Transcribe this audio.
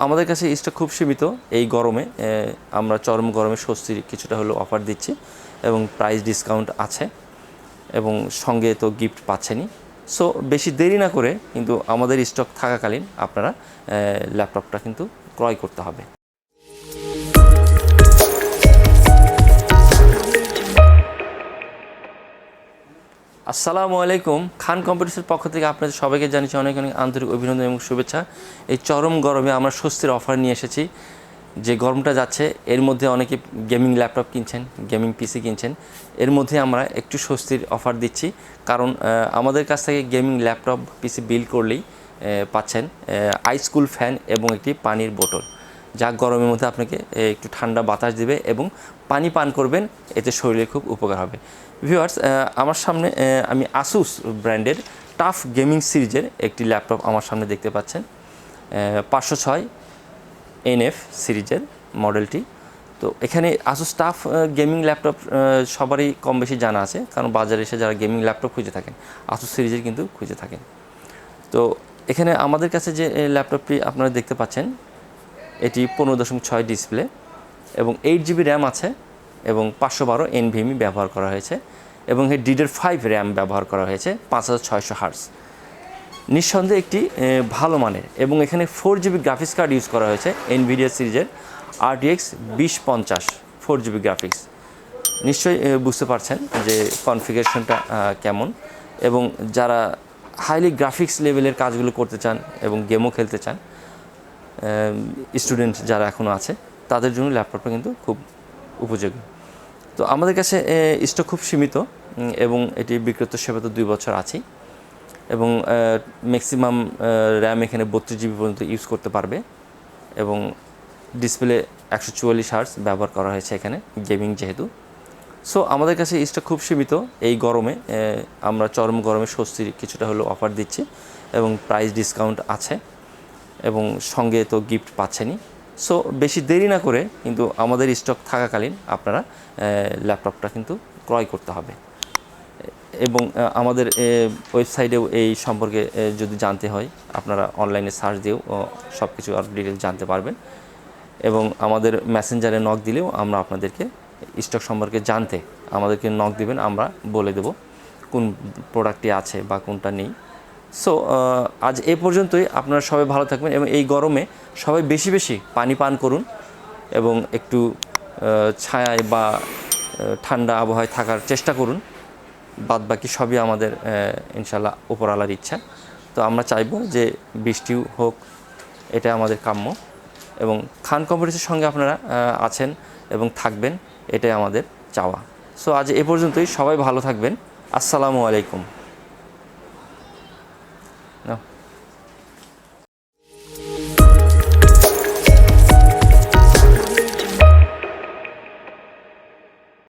আমাদের কাছে স্টক খুব সীমিত। এই গরমে আমরা চরম গরমে স্বস্তির কিছুটা হলেও অফার দিচ্ছি এবং প্রাইস ডিসকাউন্ট আছে এবং সঙ্গে তো গিফট পাচ্ছেনই। সো বেশি দেরি না করে কিন্তু আমাদের স্টক থাকাকালীন আপনারা ল্যাপটপটা কিন্তু ক্রয় করতে হবে। আসসালামু আলাইকুম। খান কম্পিউটার্সের পক্ষ থেকে আপনাদের সবাইকে জানিয়েছি অনেক অনেক আন্তরিক অভিনন্দন এবং শুভেচ্ছা। এই চরম গরমে আমরা স্বস্তির অফার নিয়ে এসেছি। যে গরমটা যাচ্ছে এর মধ্যে অনেকে গেমিং ল্যাপটপ কিনছেন, গেমিং পিসি কিনছেন, এর মধ্যে আমরা একটু স্বস্তির অফার দিচ্ছি। কারণ আমাদের কাছ থেকে গেমিং ল্যাপটপ পিসি বিল করলেই পাচ্ছেন আইসকুল ফ্যান এবং একটি পানির বোতল, যা গরমের মধ্যে আপনাকে একটু ঠান্ডা বাতাস দেবে এবং পানি পান করবেন, এতে শরীরে খুব উপকার হবে। ভিউয়ার্স, আমার সামনে আমি আসুস ব্র্যান্ডের টাফ গেমিং সিরিজের একটি ল্যাপটপ আমার সামনে দেখতে পাচ্ছেন। 506 NF সিরিজের মডেলটি। তো এখানে আসুস টাফ গেমিং ল্যাপটপ সবারই কম বেশি জানা আছে, কারণ বাজারে এসে যারা গেমিং ল্যাপটপ খুঁজে থাকেন আসুস সিরিজের কিন্তু খুঁজে থাকেন। তো এখানে আমাদের কাছে যে ল্যাপটপটি আপনারা দেখতে পাচ্ছেন, এটি 15.6 ডিসপ্লে এবং 8GB র্যাম আছে এবং 512 NVMe ব্যবহার করা হয়েছে এবং এর DDR5 র্যাম ব্যবহার করা হয়েছে 5600 হার্টজ। নিঃসন্দেহে একটি ভালো মানের এবং এখানে 4GB গ্রাফিক্স কার্ড ইউজ করা হয়েছে NVIDIA সিরিজের RTX 2050 4GB গ্রাফিক্স। নিশ্চয়ই বুঝতে পারছেন যে কনফিগারেশনটা কেমন, এবং যারা হাইলি গ্রাফিক্স লেভেলের কাজগুলো করতে চান এবং গেমও খেলতে চান, স্টুডেন্ট যারা এখনও আছে, তাদের জন্য ল্যাপটপটা কিন্তু খুব উপযোগী। তো আমাদের কাছে স্টক খুব সীমিত এবং এটি বিক্রেত সেবা তো 2 বছর আছেই এবং ম্যাক্সিমাম র্যাম এখানে 32GB পর্যন্ত ইউজ করতে পারবে এবং ডিসপ্লে 144 হার্টজ ব্যবহার করা হয়েছে এখানে, গেমিং যেহেতু। সো আমাদের কাছে স্টক খুব সীমিত। এই গরমে আমরা চরম গরমে স্বস্তির কিছুটা হলেও অফার দিচ্ছি এবং প্রাইস ডিসকাউন্ট আছে এবং সঙ্গে তো গিফট পাচ্ছেনই। সো বেশি দেরি না করে কিন্তু আমাদের স্টক থাকাকালীন আপনারা ল্যাপটপটা কিন্তু ক্রয় করতে হবে এবং আমাদের ওয়েবসাইটেও এই সম্পর্কে যদি জানতে হয় আপনারা অনলাইনে সার্চ দিয়েও সব কিছু আর ডিটেলস জানতে পারবেন এবং আমাদের মেসেঞ্জারে নক দিলেও আমরা আপনাদেরকে স্টক সম্পর্কে জানতে আমাদেরকে নক দিবেন, আমরা বলে দেব কোন প্রোডাক্টটি আছে বা কোনটা নেই। সো আজ এ পর্যন্তই। আপনারা সবাই ভালো থাকবেন এবং এই গরমে সবাই বেশি বেশি পানি পান করুন এবং একটু ছায়ায় বা ঠান্ডা আবহাওয়ায় থাকার চেষ্টা করুন। বাদ বাকি সবই আমাদের ইনশাল্লাহ উপরওয়ালার ইচ্ছা। তো আমরা চাইব যে বৃষ্টিও হোক, এটা আমাদের কাম্য এবং খান কম্পিউটার্সের সঙ্গে আপনারা আছেন এবং থাকবেন, এটাই আমাদের চাওয়া। সো আজ এ পর্যন্তই। সবাই ভালো থাকবেন। আসসালামু আলাইকুম। No.